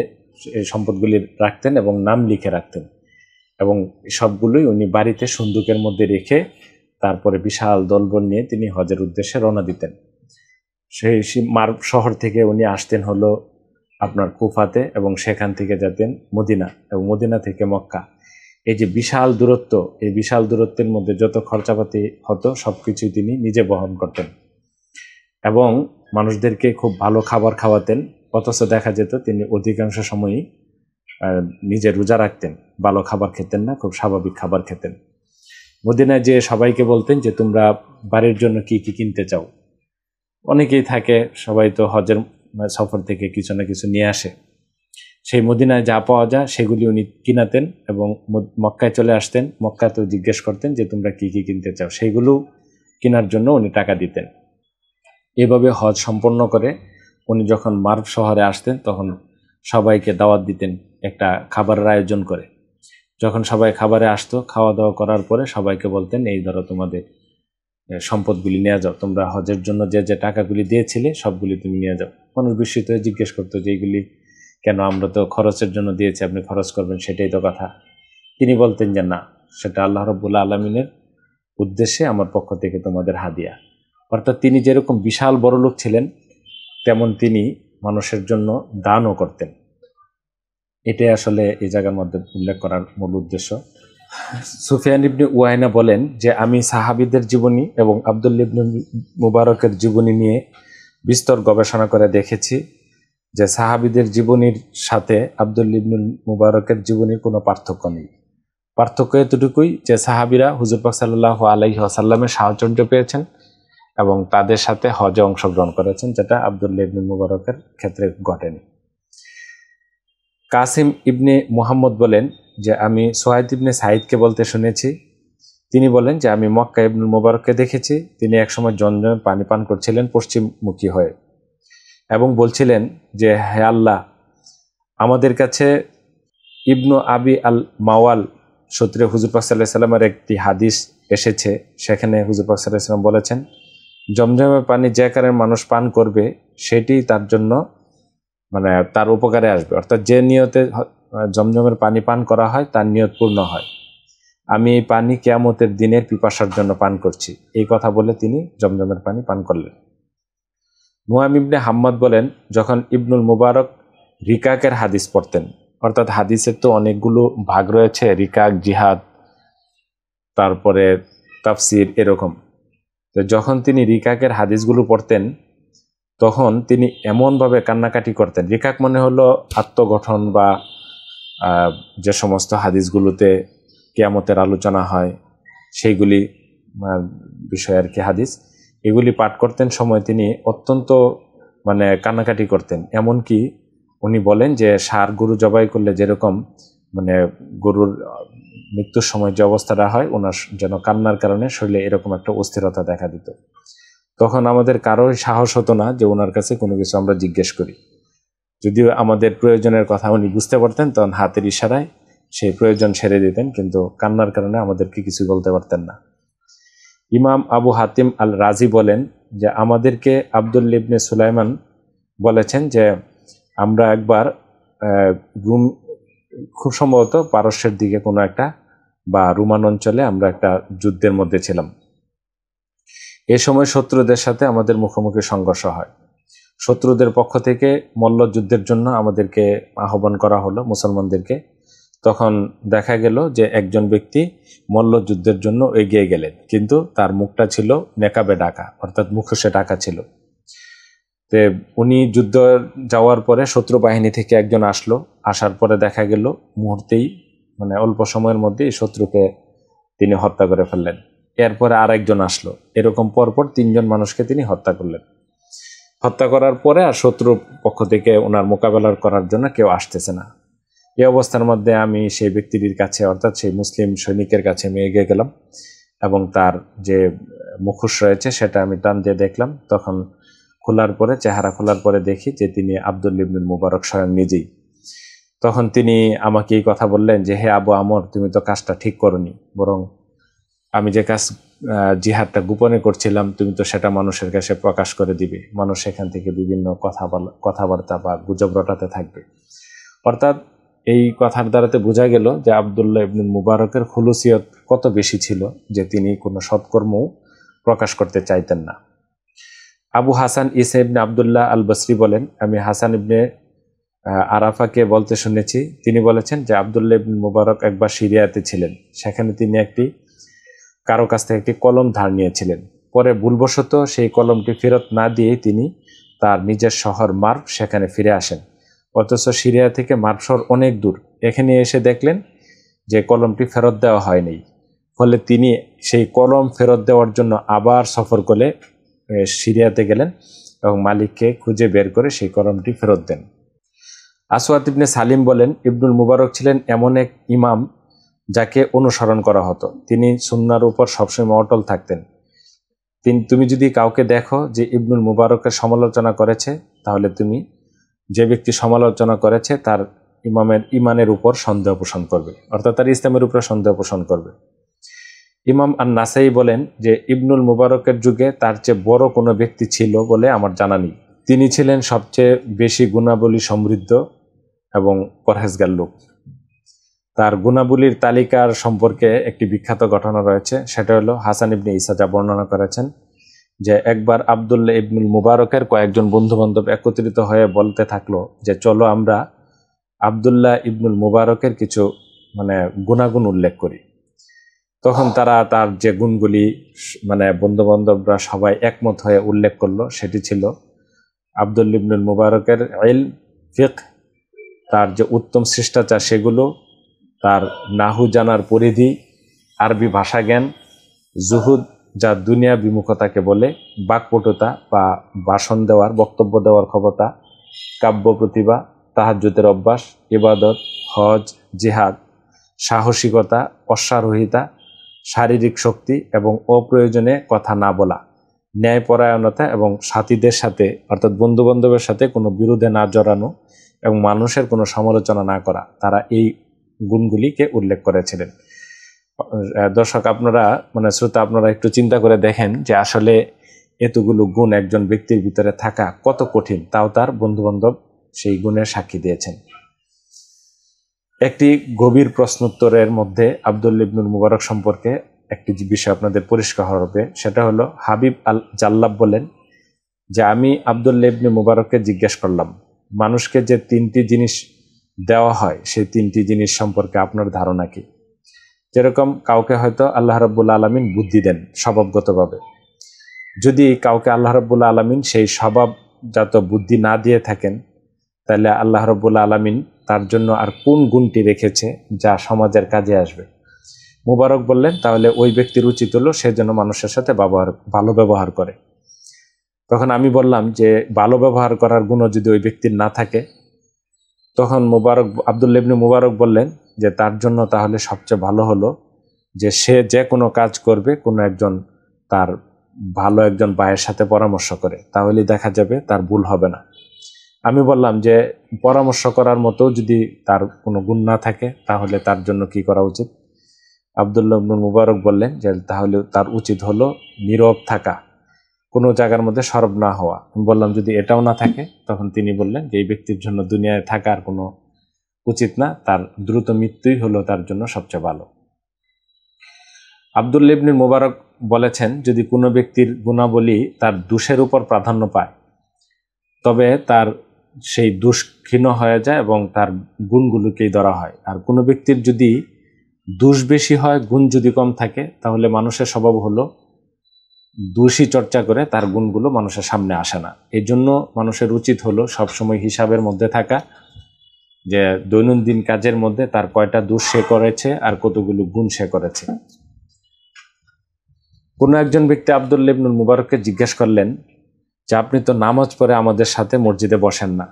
এই সম্পদগুলি রাখতেন এবং নাম লিখে রাখতেন, এবং সবগুলোই উনি বাড়িতে সন্দুকের মধ্যে রেখে তারপরে বিশাল দলবল নিয়ে তিনি হজের উদ্দেশ্যে রওনা দিতেন। সেই শহর থেকে উনি আসতেন হলো আপনার কুফাতে, এবং সেখান থেকে যেতেন মদিনা, এবং মদিনা থেকে মক্কা। এই যে বিশাল দূরত্ব, এই বিশাল দূরত্বের মধ্যে যত খরচাপাতি হতো সবকিছুই তিনি নিজে বহন করতেন, এবং মানুষদেরকে খুব ভালো খাবার খাওয়াতেন। অথচ দেখা যেত তিনি অধিকাংশ সময়ই নিজে রোজা রাখতেন, ভালো খাবার খেতেন না, খুব স্বাভাবিক খাবার খেতেন। মদিনায় যে সবাইকে বলতেন যে তোমরা বাড়ির জন্য কি কি কিনতে চাও। অনেকেই থাকে, সবাই তো হজের সফর থেকে কিছু না কিছু নিয়ে আসে। সেই মদিনায় যা পাওয়া যায় সেগুলি উনি কিনাতেন এবং মক্কায় চলে আসতেন। মক্কাতেও জিজ্ঞেস করতেন যে তোমরা কি কি কিনতে চাও, সেইগুলো কেনার জন্য উনি টাকা দিতেন। এভাবে হজ সম্পন্ন করে উনি যখন মারব শহরে আসতেন, তখন সবাইকে দাওয়াত দিতেন একটা খাবারের আয়োজন করে। যখন সবাই খাবারে আসতো, খাওয়া দাওয়া করার পরে সবাইকে বলতেন, এই ধরো তোমাদের সম্পদগুলি নিয়ে যাও, তোমরা হজের জন্য যে যে টাকাগুলি দিয়েছিলে সবগুলি তুমি নিয়ে যাও। মানুষ বিস্মিত হয়ে জিজ্ঞেস করতো যে এইগুলি কেন, আমরা তো খরচের জন্য দিয়েছি, আপনি খরচ করবেন, সেটাই তো কথা। তিনি বলতেন যে না, সেটা আল্লাহ রাব্বুল আলামিনের উদ্দেশ্যে আমার পক্ষ থেকে তোমাদের হাদিয়া। অর্থাৎ তিনি যেরকম বিশাল বড় লোক ছিলেন, তেমন তিনি মানুষের জন্য দানও করতেন। এটাই আসলে এই জায়গার মধ্যে উল্লেখ করার মূল উদ্দেশ্য। সুফিয়ান ইবনে উয়াইনা বলেন যে আমি সাহাবীদের জীবনী এবং আব্দুল্লাহ ইবনে মুবারকের জীবনী নিয়ে বিস্তর গবেষণা করে দেখেছি যে সাহাবীদের জীবনীর সাথে আব্দুল্লাহ ইবনে মুবারকের জীবনীর কোনো পার্থক্য নেই। পার্থক্য এতটুকুই যে সাহাবীরা হুজুর পাক সাল্লাল্লাহু আলাইহি ওয়াসাল্লামের সাহচর্য পেয়েছেন এবং তাদের সাথে হজে অংশগ্রহণ করেছেন, যেটা আব্দুল্লাহ ইবনে মুবারকের ক্ষেত্রে ঘটেনি। কাসিম ইবনে মুহাম্মদ বলেন যে আমি সুহাইদ ইবনে সাইদকে বলতে শুনেছি, তিনি বলেন যে আমি মক্কা ইবনুল মুবারককে দেখেছি, তিনি একসময় জমজমের পানি পান করছিলেন পশ্চিমমুখী হয়ে এবং বলছিলেন যে হে আল্লাহ, আমাদের কাছে ইবনু আবি আল মাওয়াল সূত্রে হুজুর পাক সাল্লাল্লাহু আলাইহি সাল্লামের একটি হাদিস এসেছে, সেখানে হুজুর পাক সাল্লাল্লাহু আলাইহি সাল্লাম বলেছেন জমজমের পানি যে কারণে মানুষ পান করবে সেটি তার জন্য মানে তার উপকারে আসবে, অর্থাৎ যে নিয়তে জমজমের পানি পান করা হয় তার নিয়ত পূর্ণ হয়। আমি এই পানি কিয়ামতের দিনের পিপাসার জন্য পান করছি, এই কথা বলে তিনি জমজমের পানি পান করলেন। নুয়াইম ইবনে হাম্মাদ বলেন যখন ইবনুল মুবারক রিকাকের হাদিস পড়তেন, অর্থাৎ হাদিসের তো অনেকগুলো ভাগ রয়েছে, রিকাক, জিহাদ, তারপরে তাফসির, এরকম। তো যখন তিনি রিকাকের হাদিসগুলো পড়তেন তখন তিনি এমনভাবে কান্নাকাটি করতেন। রিকাক মনে হলো আত্মগঠন বা যে সমস্ত হাদিসগুলোতে কিয়ামতের আলোচনা হয় সেইগুলি বিষয় আর কি হাদিস, এগুলি পাঠ করতেন সময় তিনি অত্যন্ত মানে কান্নাকাটি করতেন। এমনকি উনি বলেন যে ষাঁড় গরু জবাই করলে যেরকম মানে গরুর মৃত্যুর সময় যে অবস্থাটা হয়, ওনার যেন কান্নার কারণে শরীরে এরকম একটা অস্থিরতা দেখা দিত। তখন আমাদের কারোই সাহস হতো না যে ওনার কাছে কোনো কিছু আমরা জিজ্ঞেস করি। যদিও আমাদের প্রয়োজনের কথা উনি বুঝতে পারতেন, তখন হাতের ইশারায় সেই প্রয়োজন সেরে দিতেন, কিন্তু কান্নার কারণে আমাদেরকে কিছু বলতে পারতেন না। ইমাম আবু হাতিম আল রাজি বলেন যে আমাদেরকে আব্দুল্লাহ ইবনে সুলাইমান বলেছেন যে আমরা একবার রুম, খুব সম্ভবত পারস্যের দিকে কোনো একটা বা রোমান অঞ্চলে আমরা একটা যুদ্ধের মধ্যে ছিলাম। এ সময় শত্রুদের সাথে আমাদের মুখোমুখি সংঘর্ষ হয়। শত্রুদের পক্ষ থেকে মল্লযুদ্ধের জন্য আমাদেরকে আহ্বান করা হলো, মুসলমানদেরকে। তখন দেখা গেল যে একজন ব্যক্তি মল্লযুদ্ধের জন্য এগিয়ে গেলেন, কিন্তু তার মুখটা ছিল নেকাবে ঢাকা, অর্থাৎ মুখোশে ঢাকা ছিল। তে উনি যুদ্ধ যাওয়ার পরে শত্রু বাহিনী থেকে একজন আসলো, আসার পরে দেখা গেল মুহূর্তেই মানে অল্প সময়ের মধ্যেই শত্রুকে তিনি হত্যা করে ফেললেন। এরপরে আরেকজন আসলো, এরকম পরপর তিনজন মানুষকে তিনি হত্যা করলেন। হত্যা করার পরে আর শত্রুর পক্ষ থেকে ওনার মোকাবেলা করার জন্য কেউ আসতেছে না। এই অবস্থার মধ্যে আমি সেই ব্যক্তিটির কাছে, অর্থাৎ সেই মুসলিম সৈনিকের কাছে আমি এগিয়ে গেলাম এবং তার যে মুখোশ রয়েছে সেটা আমি টান দিয়ে দেখলাম। তখন খোলার পরে, চেহারা খোলার পরে দেখি যে তিনি আব্দুল্লাহ ইবনে মুবারক স্বয়ং নিজেই। তখন তিনি আমাকে এই কথা বললেন যে হে আবু আমর, তুমি তো কাজটা ঠিক করনি, বরং আমি যে কাজ জিহাদটা গোপনে করছিলাম তুমি তো সেটা মানুষের কাছে প্রকাশ করে দিবে, মানুষ সেখান থেকে বিভিন্ন কথাবার্তা বা গুজব রটাতে থাকবে। অর্থাৎ এই কথার দ্বারাতে বোঝা গেল যে আব্দুল্লাহ ইবনে মুবারকের খুলুসিয়ত কত বেশি ছিল যে তিনি কোনো সৎকর্মও প্রকাশ করতে চাইতেন না। আবু হাসান ইসা ইবনে আবদুল্লাহ আল বসরি বলেন আমি হাসান ইবনে আরাফাকে বলতে শুনেছি, তিনি বলেছেন যে আব্দুল্লাহ ইবনে মুবারক একবার সিরিয়াতে ছিলেন, সেখানে তিনি কারো কাছ থেকে একটি কলম ধার নিয়েছিলেন। পরে ভুলবশত সেই কলমটি ফেরত না দিয়ে তিনি তার নিজের শহর মার্ভ সেখানে ফিরে আসেন, অথচ সিরিয়া থেকে মার্ভ শহর অনেক দূর। এখানে এসে দেখলেন যে কলমটি ফেরত দেওয়া হয়নি, ফলে তিনি সেই কলম ফেরত দেওয়ার জন্য আবার সফর করে সিরিয়াতে গেলেন এবং মালিককে খুঁজে বের করে সেই কলমটি ফেরত দেন। আসওয়াদ ইবনে সালিম বলেন ইবনুল মুবারক ছিলেন এমন এক ইমাম যাকে অনুসরণ করা হতো, তিনি সুন্নাহর উপর সবসময় অটল থাকতেন। তুমি যদি কাউকে দেখো যে ইবনুল মুবারকের সমালোচনা করেছে, তাহলে তুমি যে ব্যক্তি সমালোচনা করেছে তার ইমানের উপর সন্দেহ পোষণ করবে, অর্থাৎ তার ইসলামের উপর সন্দেহ পোষণ করবে। ইমাম আন-নাসাই বলেন যে ইবনুল মুবারকের যুগে তার চেয়ে বড় কোনো ব্যক্তি ছিল বলে আমার জানা নেই। তিনি ছিলেন সবচেয়ে বেশি গুণাবলী সমৃদ্ধ এবং পরহেজগার লোক। তার গুণাবলীর তালিকার সম্পর্কে একটি বিখ্যাত ঘটনা রয়েছে, সেটা হলো হাসান ইবনে ঈসা যা বর্ণনা করেছেন যে একবার আব্দুল্লাহ ইবনুল মুবারকের কয়েকজন বন্ধুবান্ধব একত্রিত হয়ে বলতে থাকলো যে চলো আমরা আব্দুল্লাহ ইবনুল মুবারকের কিছু গুণাগুণ উল্লেখ করি। তখন তারা তার যে গুণগুলি মানে বন্ধু বান্ধবরা সবাই একমত হয়ে উল্লেখ করলো, সেটি ছিল আব্দুল্লাহ ইবনুল মুবারকের ইলম, ফিকহ, তার যে উত্তম শিষ্টাচার সেগুলো, তার নাহু জানার পরিধি, আরবি ভাষা জ্ঞান, জুহুদ যা দুনিয়া বিমুখতাকে বলে, বাকপটুতা বা ভাষণ দেওয়ার, বক্তব্য দেওয়ার ক্ষমতা, কাব্য প্রতিভা, তাহাজ্জুদের অভ্যাস, ইবাদত, হজ, জিহাদ, সাহসিকতা, অশ্বারোহিতা, শারীরিক শক্তি এবং অপ্রয়োজনে কথা না বলা, ন্যায়পরায়ণতা এবং সাথীদের সাথে অর্থাৎ বন্ধুবান্ধবের সাথে কোনো বিরোধে না জড়ানো এবং মানুষের কোনো সমালোচনা না করা, তারা এই গুণগুলিকে উল্লেখ করেছিলেন। দর্শক আপনারা মানে শ্রোতা আপনারা একটু চিন্তা করে দেখেন যে আসলে এতগুলো গুণ একজন ব্যক্তির ভিতরে থাকা কত কঠিন, তাও তার বন্ধুবান্ধব সেই গুণের সাক্ষী দিয়েছেন। একটি গভীর প্রশ্নোত্তরের মধ্যে আব্দুল্লাহ ইবনুল মুবারক সম্পর্কে একটি বিষয় আপনাদের পরিষ্কার হবে, সেটা হলো হাবিব আল জাল্লাব বলেন যে আমি আব্দুল্লাহ ইবনে মুবারককে জিজ্ঞেস করলাম, মানুষকে যে তিনটি জিনিস দেওয়া হয় সেই তিনটি জিনিস সম্পর্কে আপনার ধারণা কি? যেরকম কাউকে হয়তো আল্লাহ রাব্বুল আলামিন বুদ্ধি দেন স্বভাবগতভাবে, যদি কাউকে আল্লাহ রাব্বুল আলামিন সেই স্বভাবজাত বুদ্ধি না দিয়ে থাকেন, তাহলে আল্লাহ রাব্বুল আলামিন তার জন্য আর কোন গুণটি রেখেছে যা সমাজের কাজে আসবে? মুবারক বললেন তাহলে ওই ব্যক্তির উচিত হলো সে যেন মানুষের সাথে ভালো ব্যবহার করে। তখন আমি বললাম যে ভালো ব্যবহার করার গুণও যদি ওই ব্যক্তির না থাকে, তখন আব্দুল্লাহ ইবনে মুবারক বললেন যে তার জন্য তাহলে সবচেয়ে ভালো হলো যে সে যে কোনো কাজ করবে কোনো একজন তার ভালো একজন ভাইয়ের সাথে পরামর্শ করে, তাহলেই দেখা যাবে তার ভুল হবে না। আমি বললাম যে পরামর্শ করার মতো যদি তার কোনো গুণ না থাকে তাহলে তার জন্য কি করা উচিত? আব্দুল্লাহ ইবনে মুবারক বললেন যে তাহলে তার উচিত হলো নীরব থাকা, কোনো জায়গার মধ্যে সরব না হওয়া। আমি বললাম যদি এটাও না থাকে, তখন তিনি বললেন যে এই ব্যক্তির জন্য দুনিয়ায় থাকার কোনো উচিত না, তার দ্রুত মৃত্যুই হলো তার জন্য সবচেয়ে ভালো। আব্দুল্লাহ ইবনে মুবারক বলেছেন যদি কোনো ব্যক্তির গুণাবলী তার দোষের উপর প্রাধান্য পায়, তবে তার সেই দোষ ক্ষীণ হয়ে যায় এবং তার গুণগুলোকেই ধরা হয়। আর কোনো ব্যক্তির যদি দোষ বেশি হয়, গুণ যদি কম থাকে, তাহলে মানুষের স্বভাব হলো দোষী চর্চা করে তার গুণগুলো মানুষের সামনে আসে না। এই জন্য মানুষের উচিত হলো সবসময় হিসাবের মধ্যে থাকা, যে দৈনন্দিন কাজের মধ্যে তার কয়টা দোষ সে করেছে আর কতগুলো গুণ সে করেছে। কোনো একজন ব্যক্তি আব্দুল্লাহ ইবনুল মুবারককে জিজ্ঞেস করলেন যে আপনি তো নামাজ পড়ে আমাদের সাথে মসজিদে বসেন না।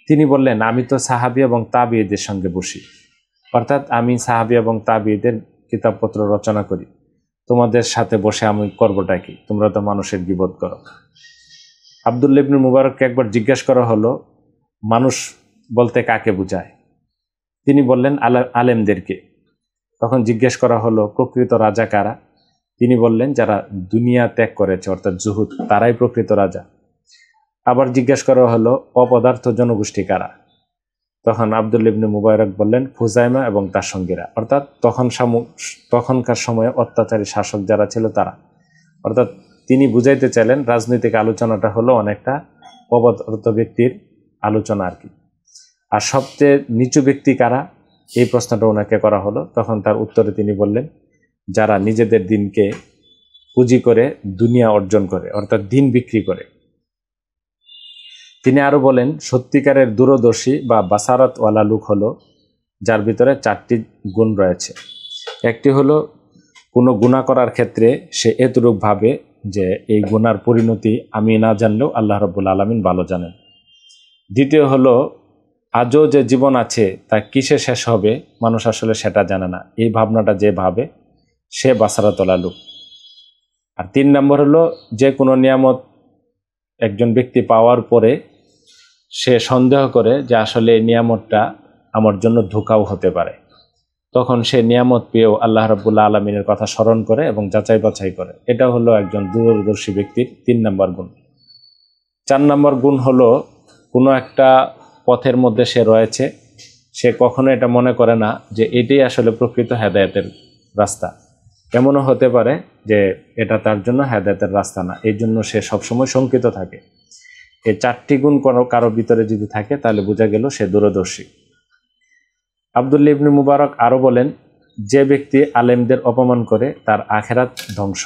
তিনি বললেন আমি তো সাহাবী এবং তাবিঈদের সঙ্গে বসি, অর্থাৎ আমি সাহাবী এবং তাবিঈদের কিতাবপত্র রচনা করি, তোমাদের সাথে বসে আমি করবোটা কি? তোমরা তো মানুষের গীবত করো। আব্দুল্লাহ ইবনুল মুবারককে একবার জিজ্ঞেস করা হলো মানুষ বলতে কাকে বোঝায়? তিনি বললেন আলেমদেরকে। তখন জিজ্ঞেস করা হলো প্রকৃত রাজা কারা? তিনি বললেন যারা দুনিয়া ত্যাগ করেছে অর্থাৎ জুহুদ, তারাই প্রকৃত রাজা। আবার জিজ্ঞেস করা হলো অপদার্থ জনগোষ্ঠী কারা? তখন আব্দুল্লাহ ইবনে মুবারক বললেন খুজাইমা এবং তার সঙ্গীরা, অর্থাৎ তখনকার সময়ে অত্যাচারী শাসক যারা ছিল তারা। অর্থাৎ তিনি বুঝাইতে চাইলেন রাজনৈতিক আলোচনাটা হলো অনেকটা অপদার্থ ব্যক্তির আলোচনা আর কি। আর সবচেয়ে নিচু ব্যক্তি কারা, এই প্রশ্নটা ওনাকে করা হলো। তখন তার উত্তরে তিনি বললেন যারা নিজেদের দিনকে পুঁজি করে দুনিয়া অর্জন করে, অর্থাৎ দিন বিক্রি করে। তিনি আরো বলেন সত্যিকারের দূরদর্শী বা বাসারাতওয়ালা লোক হলো যার ভিতরে চারটি গুণ রয়েছে। একটি হলো কোনো গুনাহ করার ক্ষেত্রে সে এতটুকু ভাবে যে এই গুনার পরিণতি আমি না জানলেও আল্লাহ রাব্বুল আলামিন ভালো জানেন। দ্বিতীয় হলো আজও যে জীবন আছে তা কিসে শেষ হবে মানুষ আসলে সেটা জানে না, এই ভাবনাটা যে ভাবে সে বাসারাতওয়ালা লোক। আর 3 নম্বর হলো যে কোনো নিয়ামত একজন ব্যক্তি পাওয়ার পরে সে সন্দেহ করে যে আসলে এই নিয়ামতটা আমার জন্য ধোঁকাও হতে পারে, তখন সে নিয়ামত পেয়েও আল্লাহ রাব্বুল আলামিনের কথা স্মরণ করে এবং যাচাই বাছাই করে। এটা হলো একজন দূরদর্শী ব্যক্তির 3 নম্বর গুণ। 4 নম্বর গুণ হলো কোনো একটা পথের মধ্যে সে রয়েছে, সে কখনো এটা মনে করে না যে এটাই আসলে প্রকৃত হেদায়েতের রাস্তা। এমনও হতে পারে যে এটা তার জন্য হেদায়েতের রাস্তা না, এই জন্য সে সবসময় শঙ্কিত থাকে। এই 4টি গুণ কারো ভিতরে যদি থাকে তাহলে বোঝা গেল সে দূরদর্শী। আব্দুল্লাহ ইবনে মুবারক আরো বলেন যে ব্যক্তি আলেমদের অপমান করে তার আখেরাত ধ্বংস,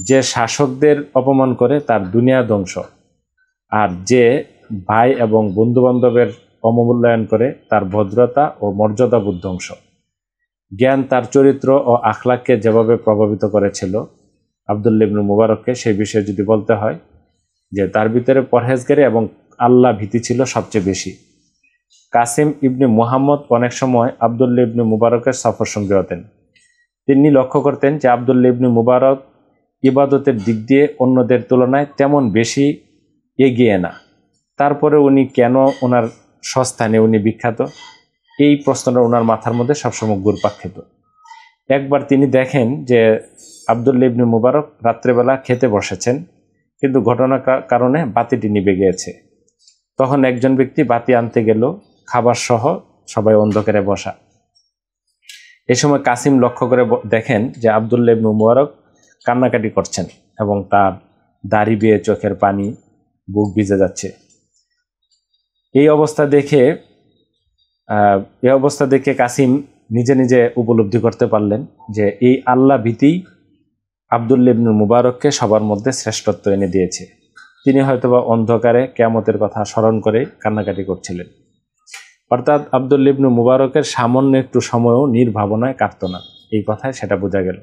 যে শাসকদের অপমান করে তার দুনিয়া ধ্বংস, আর যে ভাই এবং বন্ধুবান্ধবের অবমূল্যায়ন করে তার ভদ্রতা ও মর্যাদাবোধ ধ্বংস। জ্ঞান তার চরিত্র ও আখলাককে যেভাবে প্রভাবিত করেছিল আব্দুল্লাহ ইবনে মুবারককে, সেই বিষয়ে যদি বলতে হয় যে তার ভিতরে পরহেজগারি এবং আল্লাহ ভীতি ছিল সবচেয়ে বেশি। কাসিম ইবনে মুহাম্মদ অনেক সময় আব্দুল্লাহ ইবনে মুবারকের সফর সঙ্গী হতেন। তিনি লক্ষ্য করতেন যে আব্দুল্লাহ ইবনে মুবারক ইবাদতের দিক দিয়ে অন্যদের তুলনায় তেমন বেশি এগিয়ে না, তারপরে উনি কেন ওনার স্বস্থানে উনি বিখ্যাত, এই প্রশ্নটা ওনার মাথার মধ্যে সবসময় ঘুরপাক খেত। একবার তিনি দেখেন যে আব্দুল্লাহ ইবনে মুবারক রাত্রেবেলা খেতে বসেছেন, কিন্তু ঘটনার কারণে বাতিটি নিভে গিয়েছে। তখন একজন ব্যক্তি বাতি আনতে গেল, খাবার সহ সবাই অন্ধকারে বসা। এ সময় কাসিম লক্ষ্য করে দেখেন যে আব্দুল্লাহ ইবনে মুবারক কান্নাকাটি করছেন এবং তার দাড়ি বেয়ে চোখের পানি, বুক ভিজে যাচ্ছে। এই অবস্থা দেখে কাসিম নিজে নিজে উপলব্ধি করতে পারলেন যে এই আল্লাহ ভীতি আব্দুল্লাহ ইবনে মুবারককে সবার মধ্যে শ্রেষ্ঠত্ব এনে দিয়েছে। তিনি হয়তোবা অন্ধকারে কিয়ামতের কথা স্মরণ করে কান্নাকাটি করছিলেন। অর্থাৎ আব্দুল্লাহ ইবনে মুবারকের সামান্য একটু সময়ও নির্ভাবনায় কাটত না, এই কথায় সেটা বোঝা গেল।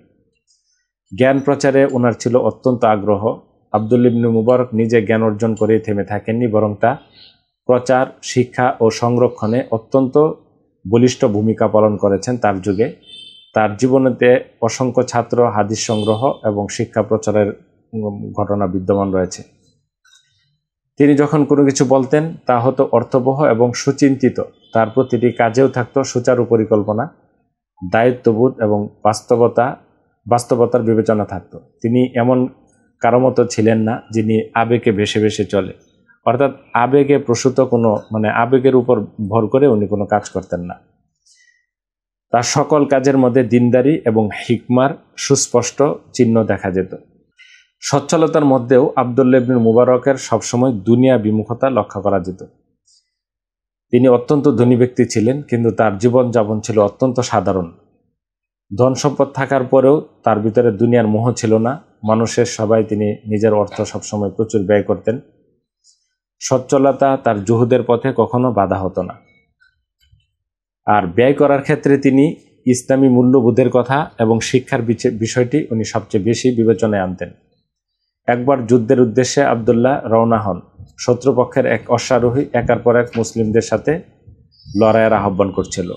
জ্ঞান প্রচারে ওনার ছিল অত্যন্ত আগ্রহ। আব্দুল্লাহ ইবনে মুবারক নিজে জ্ঞান অর্জন করেই থেমে থাকেননি, বরং তা প্রচার, শিক্ষা ও সংরক্ষণে অত্যন্ত বলিষ্ঠ ভূমিকা পালন করেছেন তার যুগে। তার জীবনেতে অসংখ্য ছাত্র, হাদিস সংগ্রহ এবং শিক্ষা প্রচারের ঘটনা বিদ্যমান রয়েছে। তিনি যখন কোনো কিছু বলতেন তা হতো অর্থবহ এবং সুচিন্তিত। তার প্রতিটি কাজেও থাকতো সুচারু পরিকল্পনা, দায়িত্ববোধ এবং বাস্তবতার বিবেচনা থাকত। তিনি এমন কারো মতো ছিলেন না যিনি আবেগে ভেসে ভেসে চলে, অর্থাৎ আবেগে প্রসূত আবেগের উপর ভর করে উনি কোনো কাজ করতেন না। তার সকল কাজের মধ্যে দিনদারি এবং হিকমার সুস্পষ্ট চিহ্ন দেখা যেত। সচ্ছলতার মধ্যেও আব্দুল্লাহ ইবনে মুবারকের সবসময় দুনিয়া বিমুখতা লক্ষ্য করা যেত। তিনি অত্যন্ত ধনী ব্যক্তি ছিলেন, কিন্তু তার জীবনযাপন ছিল অত্যন্ত সাধারণ। ধন সম্পদ থাকার পরেও তার ভিতরে দুনিয়ার মোহ ছিল না। মানুষের সবাই তিনি নিজের অর্থ সবসময় প্রচুর ব্যয় করতেন। সচ্ছলতা তার জুহুদের পথে কখনো বাধা হতো না। আর ব্যয় করার ক্ষেত্রে তিনি ইসলামী মূল্যবোধের কথা এবং শিক্ষার বিষয়টি উনি সবচেয়ে বেশি বিবেচনায় আনতেন। একবার যুদ্ধের উদ্দেশ্যে আব্দুল্লাহ রওনা হন। শত্রুপক্ষের এক অশ্বারোহী একের পর এক মুসলিমদের সাথে লড়াইয়ের আহ্বান করছিল।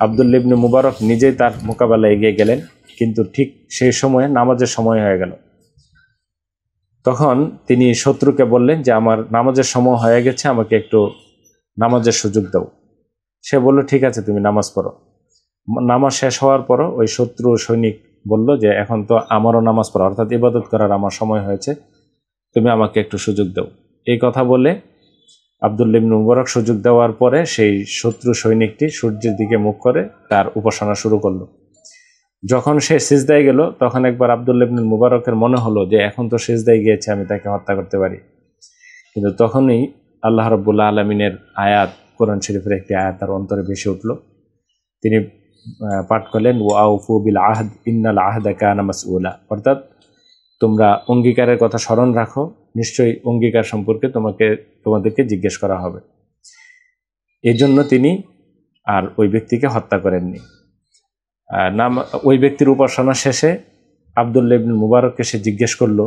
আব্দুল্লাহ ইবনে মুবারক নিজেই তার মোকাবেলায় এগিয়ে গেলেন, কিন্তু ঠিক সেই সময়ে নামাজের সময় হয়ে গেল। তখন তিনি শত্রুকে বললেন যে আমার নামাজের সময় হয়ে গেছে, আমাকে একটু নামাজের সুযোগ দাও। সে বলল, ঠিক আছে, তুমি নামাজ পড়ো। নামাজ শেষ হওয়ার পরও ওই শত্রু সৈনিক বলল যে এখন তো আমারও নামাজ পড়া, অর্থাৎ ইবাদত করার আমার সময় হয়েছে, তুমি আমাকে একটু সুযোগ দাও। এই কথা বলে আব্দুল্লাহ ইবনে মুবারক সুযোগ দেওয়ার পরে সেই শত্রু সৈনিকটি সূর্যের দিকে মুখ করে তার উপাসনা শুরু করলো। যখন সে সিজদায় গেল, তখন একবার আব্দুল্লাহ ইবনে মুবারকের মনে হলো যে এখন তো সিজদায় গিয়েছে, আমি তাকে হত্যা করতে পারি। কিন্তু তখনই আল্লাহ রাব্বুল আলামিনের আয়াত, কোরআন শরীফের একটি আয়াত তার অন্তরে ভেসে উঠল। তিনি পাঠ করলেন, ওয়াউফু বিল আহদ ইন্নাল আহদা কানা মাসউলা, অর্থাৎ তোমরা অঙ্গীকারের কথা স্মরণ রাখো, নিশ্চয়ই অঙ্গীকার সম্পর্কে তোমাদেরকে জিজ্ঞেস করা হবে। এই জন্য তিনি আর ওই ব্যক্তিকে হত্যা করেননি। ওই ব্যক্তির উপাসনা শেষে আব্দুল্লাহ ইবনে মুবারককে সে জিজ্ঞেস করলো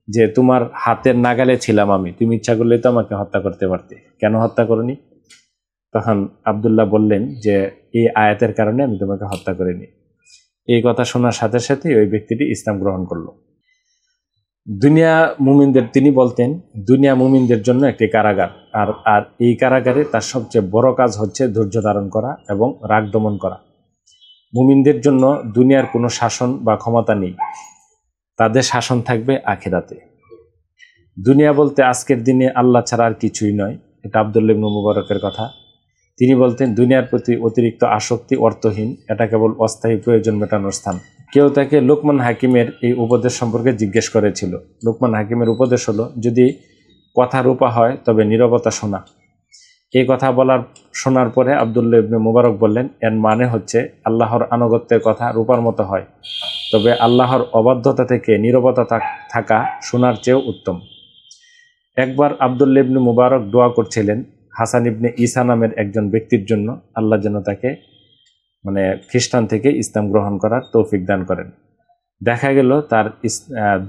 যে তোমার হাতের নাগালে ছিলাম আমি, তুমি ইচ্ছা করলে তো আমাকে হত্যা করতে পারতে, কেন হত্যা করনি? তখন আব্দুল্লাহ বললেন যে এই আয়াতের কারণে আমি তোমাকে হত্যা করিনি। এই কথা শোনার সাথে সাথে ওই ব্যক্তিটি ইসলাম গ্রহণ করলো। তিনি বলতেন দুনিয়া মুমিনদের জন্য একটি কারাগার, আর এই কারাগারে তার সবচেয়ে বড় কাজ হচ্ছে ধৈর্য ধারণ করা এবং রাগ দমন করা। মুমিনদের জন্য দুনিয়ার কোনো শাসন বা ক্ষমতা নেই, তাদের শাসন থাকবে আখিরাতে। দুনিয়া বলতে আজকের দিনে আল্লাহ ছাড়া আর কিছুই নয়, এটা আব্দুল্লাহ ইবনে মুবারকের কথা। তিনি বলতেন দুনিয়ার প্রতি অতিরিক্ত আসক্তি অর্থহীন, এটা কেবল অস্থায়ী প্রয়োজন মেটানোর স্থান। কেউ তাকে লোকমান হাকিমের এই উপদেশ সম্পর্কে জিজ্ঞেস করেছিল। লোকমান হাকিমের উপদেশ হলো, যদি কথা রূপা হয় তবে নীরবতা শোনা। এই কথা শোনার পরে আব্দুল্লাহ ইবনে মুবারক বললেন, এর মানে হচ্ছে আল্লাহর আনুগত্যের কথা রূপার মতো হয়, তবে আল্লাহর অবাধ্যতা থেকে নীরবতা থাকা সোনার চেয়েও উত্তম। একবার আব্দুল্লাহ ইবনে মুবারক দোয়া করছিলেন হাসান ইবনে ঈসা নামের একজন ব্যক্তির জন্য, আল্লাহ যেন তাকে খ্রিস্টান থেকে ইসলাম গ্রহণ করার তৌফিক দান করেন। দেখা গেল তার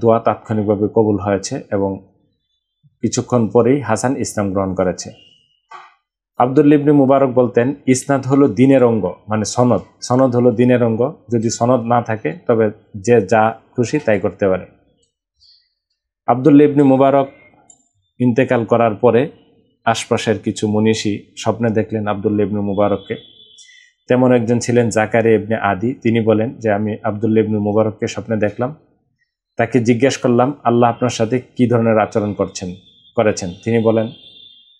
দোয়া তাৎক্ষণিকভাবে কবুল হয়েছে এবং কিছুক্ষণ পরেই হাসান ইসলাম গ্রহণ করেছে। আব্দুল্লাহ ইবনে মুবারক বলতেন, ইসনাদ হলো দ্বীনের অঙ্গ, সনদ হলো দ্বীনের অঙ্গ। যদি সনদ না থাকে তবে যে যা খুশি তাই করতে পারে। আব্দুল্লাহ ইবনে মুবারক ইন্তেকাল করার পরে আশপাশের কিছু মনীষী স্বপ্নে দেখলেন আব্দুল্লাহ ইবনে মুবারককে। তেমন একজন ছিলেন জাকারিয়া ইবনে আদি। তিনি বলেন যে আমি আব্দুল্লাহ ইবনে মুবারককে স্বপ্নে দেখলাম। তাকে জিজ্ঞেস করলাম, আল্লাহ আপনার সাথে কি ধরনের আচরণ করেছেন? তিনি বলেন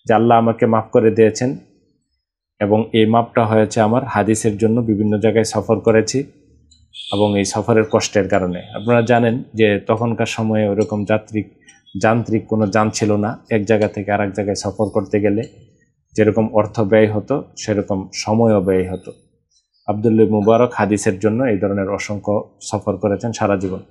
যে আল্লাহ আমাকে মাফ করে দিয়েছেন এবং এই মাপটা হয়েছে আমার হাদিসের জন্য বিভিন্ন জায়গায় সফর করেছি এবং এই সফরের কষ্টের কারণে। আপনারা জানেন যে তখনকার সময়ে ওরকম যান্ত্রিক কোনো যান ছিল না। এক জায়গা থেকে আরেক জায়গায় সফর করতে গেলে যেরকম অর্থ ব্যয় হতো সেরকম সময়ও ব্যয় হতো। আব্দুল্লাহ মুবারক হাদিসের জন্য এই ধরনের অসংখ্য সফর করেছেন সারা জীবন।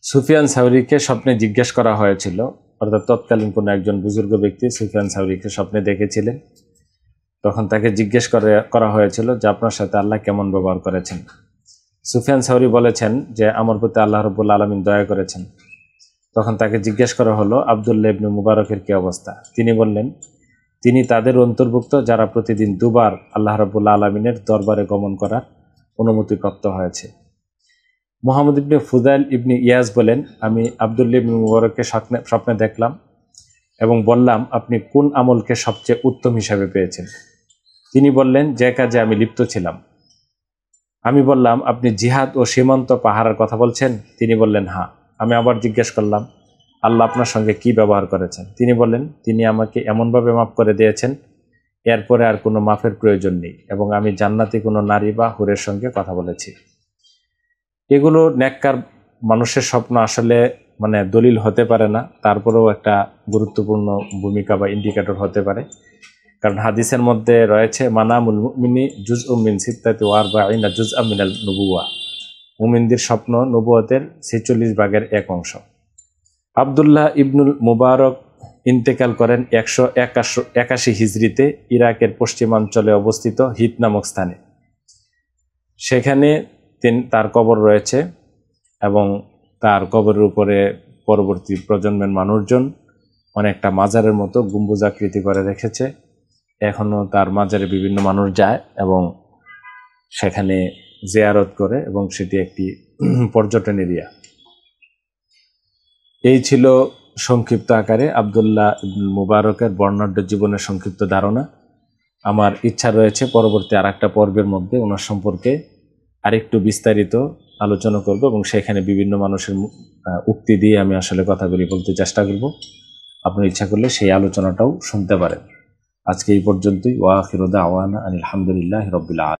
সুফিয়ান সাউরিকে স্বপ্নে জিজ্ঞেস করা হয়েছিল, অর্থাৎ তৎকালীন কোনো একজন বুজুর্গ ব্যক্তি সুফিয়ান সাউরিকে স্বপ্নে দেখেছিলেন। তখন তাকে জিজ্ঞেস করা হয়েছিল যে আপনার সাথে আল্লাহ কেমন ব্যবহার করেছেন। সুফিয়ান সাউরি বলেছেন যে আমার প্রতি আল্লাহ রাব্বুল আলামিন দয়া করেছেন। তখন তাকে জিজ্ঞেস করা হলো আব্দুল্লাহ ইবনে মুবারকের কি অবস্থা। তিনি বললেন, তিনি তাদের অন্তর্ভুক্ত যারা প্রতিদিন দুবার আল্লাহ রাব্বুল আলামিনের দরবারে গমন করার অনুমতিপ্রাপ্ত হয়েছে। মুহাম্মদ ইবনে ফুদাইল ইবনে ইয়াজ বলেন, আমি আব্দুল্লাহ ইবনে মুবারককে স্বপ্নে দেখলাম এবং বললাম, আপনি কোন আমলকে সবচেয়ে উত্তম হিসাবে পেয়েছেন? তিনি বললেন, যে কাজে আমি লিপ্ত ছিলাম। আমি বললাম, আপনি জিহাদ ও সীমান্ত পাহারার কথা বলছেন? তিনি বললেন, হ্যাঁ। আমি আবার জিজ্ঞেস করলাম, আল্লাহ আপনার সঙ্গে কি ব্যবহার করেছেন? তিনি বললেন, তিনি আমাকে এমনভাবে মাফ করে দিয়েছেন এরপরে আর কোনো মাফের প্রয়োজন নেই এবং আমি জান্নাতি কোনো নারী বা হুরের সঙ্গে কথা বলেছি। এগুলো নেককার মানুষের স্বপ্ন আসলে দলিল হতে পারে না, তারপরেও একটা গুরুত্বপূর্ণ ভূমিকা বা ইন্ডিকেটর হতে পারে। কারণ হাদিসের মধ্যে রয়েছে মানামুল মুমিনি জুজউম মিন সিত্তাতি ওয়া আরবাঈনা জুজআম মিনাল নুবুওয়া, মুমিনদের স্বপ্ন নবুয়তের 46 ভাগের এক অংশ। আব্দুল্লাহ ইবনুল মুবারক ইন্তেকাল করেন 181 হিজরিতে ইরাকের পশ্চিমাঞ্চলে অবস্থিত হিত নামক স্থানে। সেখানে তার কবর রয়েছে এবং তার কবরের উপরে পরবর্তী প্রজন্মের মানুষজন অনেকটা মাজারের মতো গম্বুজাকৃতি করে রেখেছে। এখনও তার মাজারে বিভিন্ন মানুষ যায় এবং সেখানে জিয়ারত করে এবং সেটি একটি পর্যটন এরিয়া। এই ছিল সংক্ষিপ্ত আকারে আব্দুল্লাহ ইবনুল মুবারকের বর্ণাঢ্য জীবনের সংক্ষিপ্ত ধারণা। আমার ইচ্ছা রয়েছে পরবর্তী আরেকটা পর্বের মধ্যে ওনার সম্পর্কে আরেকটু বিস্তারিত আলোচনা করব এবং সেখানে বিভিন্ন মানুষের উক্তি দিয়ে আমি আসলে কথাগুলি বলতে চেষ্টা করব। আপনার ইচ্ছা করলে সেই আলোচনাটাও শুনতে পারেন। আজকে এই পর্যন্তই। ওয়া আখিরু দাওয়ানা আনিল হামদুলিল্লাহি রাব্বিল আলামিন।